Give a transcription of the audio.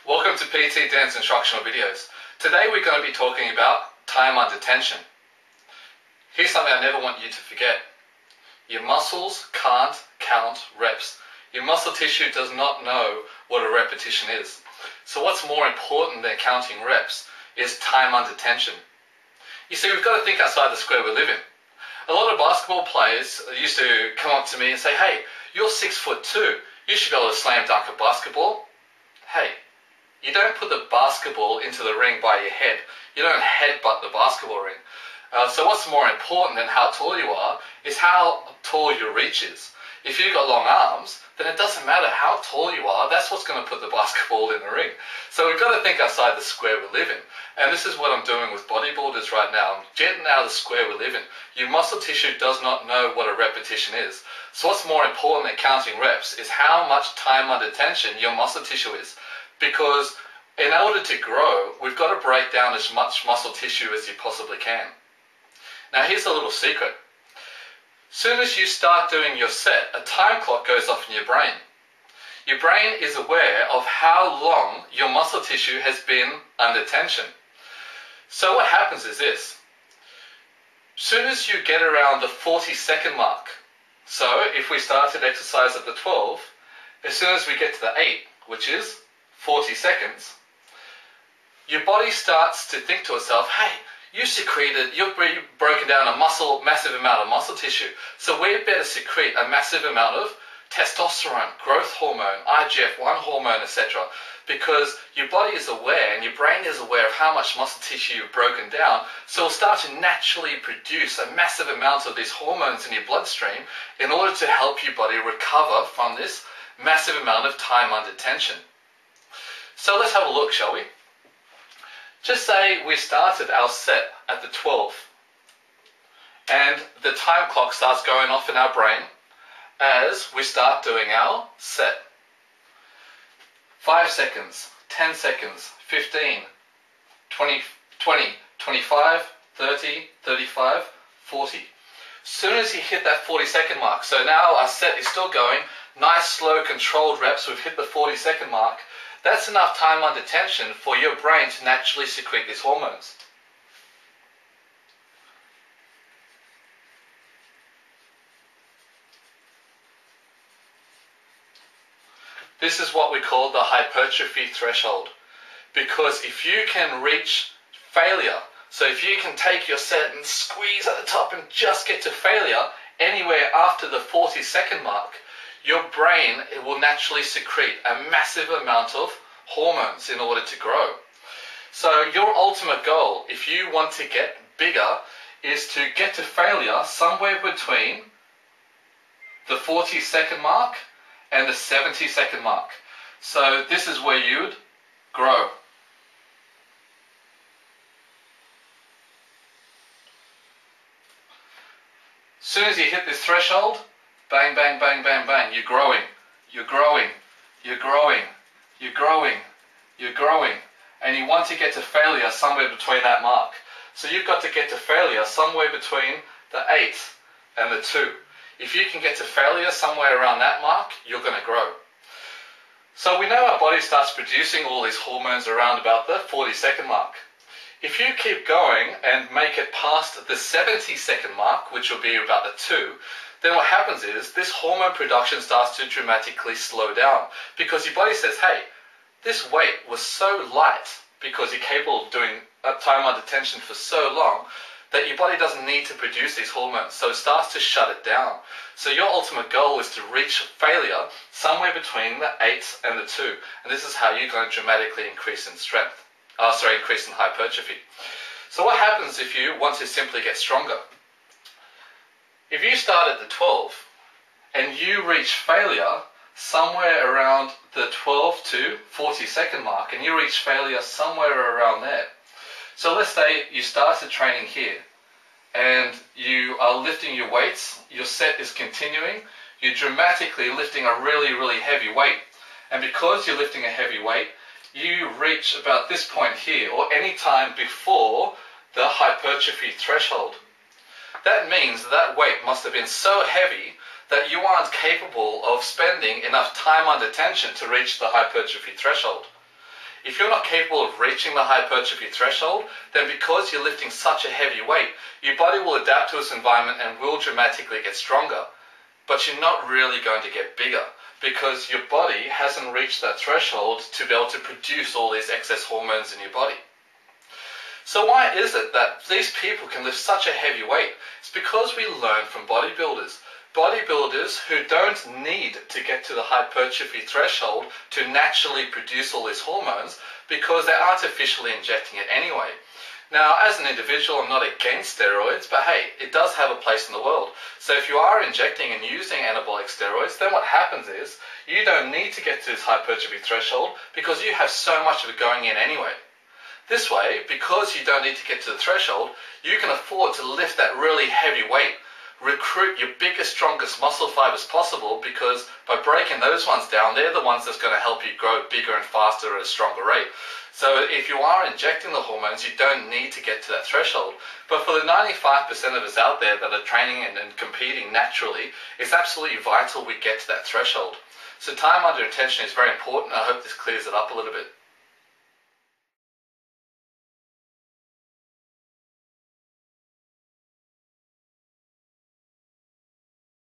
Welcome to PT Dan's instructional videos. Today we're going to be talking about time under tension. Here's something I never want you to forget. Your muscles can't count reps. Your muscle tissue does not know what a repetition is. So what's more important than counting reps is time under tension. You see, we've got to think outside the square we live in. A lot of basketball players used to come up to me and say, "Hey, you're 6'2". You should be able to slam dunk a basketball." Hey, you don't put the basketball into the ring by your head. You don't headbutt the basketball ring. So what's more important than how tall you are is how tall your reach is. If you've got long arms, then it doesn't matter how tall you are. That's what's going to put the basketball in the ring. So we've got to think outside the square we live in. And this is what I'm doing with bodybuilders right now. I'm getting out of the square we live in. Your muscle tissue does not know what a repetition is. So what's more important than counting reps is how much time under tension your muscle tissue is. Because in order to grow, we've got to break down as much muscle tissue as you possibly can. Now here's a little secret. As soon as you start doing your set, a time clock goes off in your brain. Your brain is aware of how long your muscle tissue has been under tension. So what happens is this. As soon as you get around the 40-second mark, so if we started exercise at the 12, as soon as we get to the 8, which is 40 seconds, your body starts to think to itself, hey, you've broken down a massive amount of muscle tissue, so we better secrete a massive amount of testosterone, growth hormone, IGF-1 hormone, etc. Because your body is aware and your brain is aware of how much muscle tissue you've broken down, so it'll start to naturally produce a massive amount of these hormones in your bloodstream in order to help your body recover from this massive amount of time under tension. So let's have a look, shall we? Just say we started our set at the 12 and the time clock starts going off in our brain as we start doing our set. 5 seconds, 10 seconds, 15, 20, 25, 30, 35, 40. As soon as you hit that 40-second mark, so now our set is still going, nice, slow, controlled reps, we've hit the 40-second mark, that's enough time under tension for your brain to naturally secrete these hormones. This is what we call the hypertrophy threshold. Because if you can reach failure, so if you can take your set and squeeze at the top and just get to failure anywhere after the 40-second mark, your brain will naturally secrete a massive amount of hormones in order to grow. So your ultimate goal, if you want to get bigger, is to get to failure somewhere between the 40-second mark and the 70-second mark. So this is where you'd grow. As soon as you hit this threshold, bang, bang, bang, bang, bang, you're growing, you're growing, you're growing, you're growing, you're growing, and you want to get to failure somewhere between that mark. So you've got to get to failure somewhere between the 8 and the 2. If you can get to failure somewhere around that mark, you're going to grow. So we know our body starts producing all these hormones around about the 40-second mark. If you keep going and make it past the 70-second mark, which will be about the 2, then what happens is this hormone production starts to dramatically slow down because your body says, hey, this weight was so light because you're capable of doing time under tension for so long that your body doesn't need to produce these hormones, so it starts to shut it down. So your ultimate goal is to reach failure somewhere between the 8 and the 2, and this is how you're going to dramatically increase in strength. Increase in hypertrophy. So what happens if you want to simply get stronger? If you start at the 12 and you reach failure somewhere around the 12 to 40-second mark, and you reach failure somewhere around there. So let's say you started training here and you are lifting your weights, your set is continuing, you're dramatically lifting a really, really heavy weight. And because you're lifting a heavy weight, you reach about this point here, or any time before the hypertrophy threshold. That means that weight must have been so heavy that you aren't capable of spending enough time under tension to reach the hypertrophy threshold. If you're not capable of reaching the hypertrophy threshold, then because you're lifting such a heavy weight, your body will adapt to its environment and will dramatically get stronger. But you're not really going to get bigger because your body hasn't reached that threshold to be able to produce all these excess hormones in your body. So why is it that these people can lift such a heavy weight? It's because we learn from bodybuilders. Bodybuilders who don't need to get to the hypertrophy threshold to naturally produce all these hormones because they're artificially injecting it anyway. Now, as an individual, I'm not against steroids, but hey, it does have a place in the world. So if you are injecting and using anabolic steroids, then what happens is you don't need to get to this hypertrophy threshold because you have so much of it going in anyway. This way, because you don't need to get to the threshold, you can afford to lift that really heavy weight. Recruit your biggest, strongest muscle fibers possible because by breaking those ones down, they're the ones that's going to help you grow bigger and faster at a stronger rate. So if you are injecting the hormones, you don't need to get to that threshold. But for the 95% of us out there that are training and competing naturally, it's absolutely vital we get to that threshold. So time under intention is very important. I hope this clears it up a little bit.